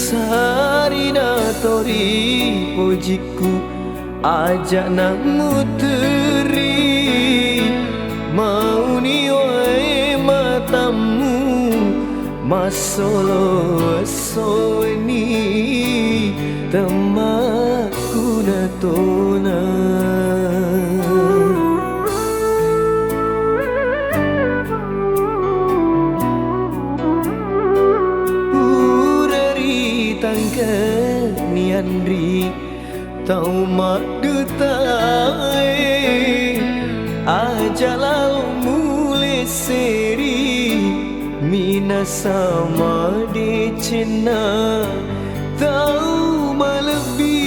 Sarina tori pujiku ajak nak muteri mau ni wae matamu masolo soni temaku natona ni Andri tau madu tai ajalau mule seri mina sama di cina tau melebihimu.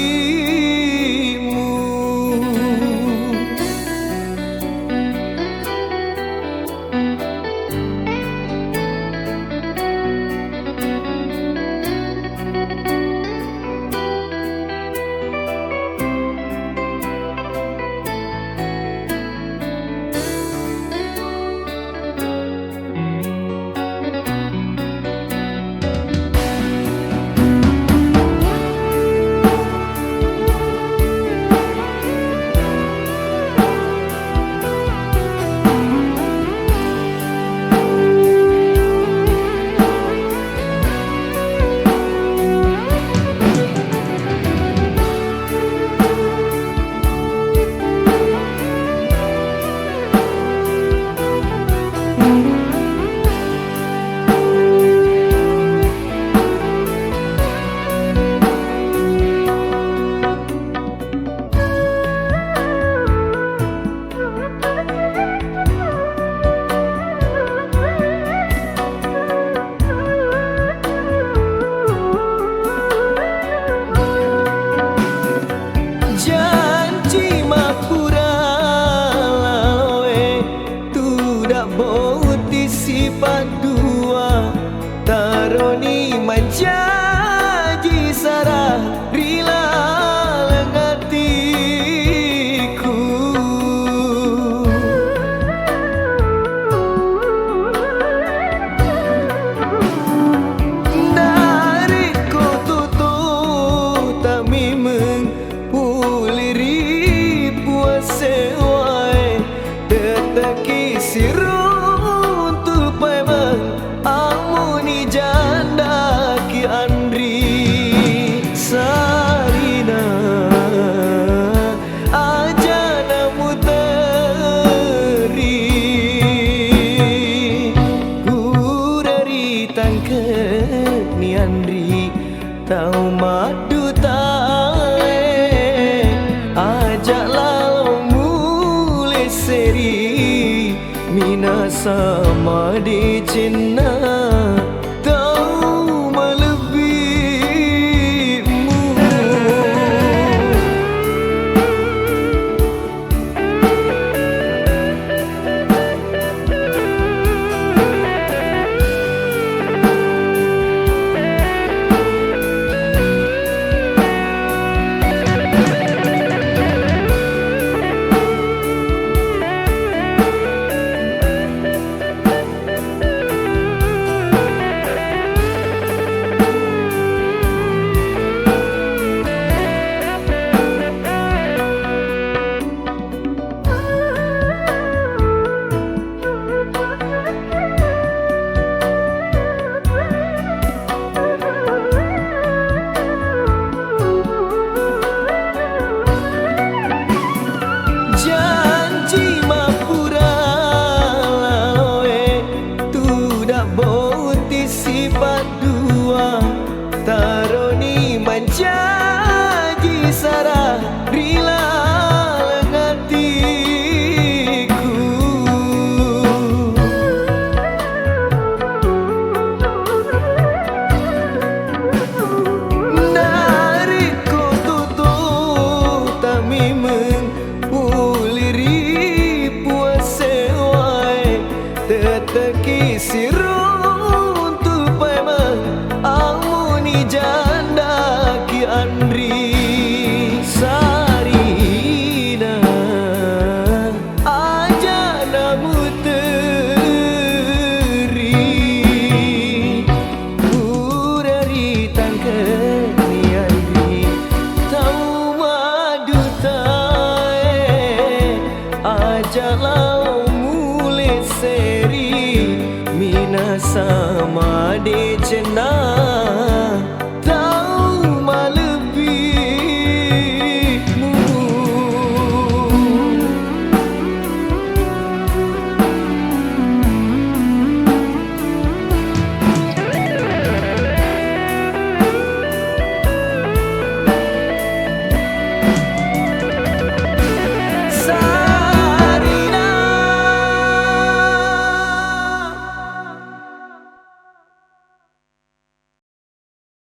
Dua taroni menjanji sarah rila lengatiku dari kotutu tami mengpuliri puase wae teteki siru amuni janda ki Andri Sarina aja namu teri gurari tangke ni Andri tau madu tae ajak lalu mule seri mina sama di cina tau melebihimu. Taroni menjanji sarah rila lengatiku dari kotutu tami mengpuliri puase wae teteki sirun tu pemang amuni janda ki Andri Sarina aja namu teri urari tangke di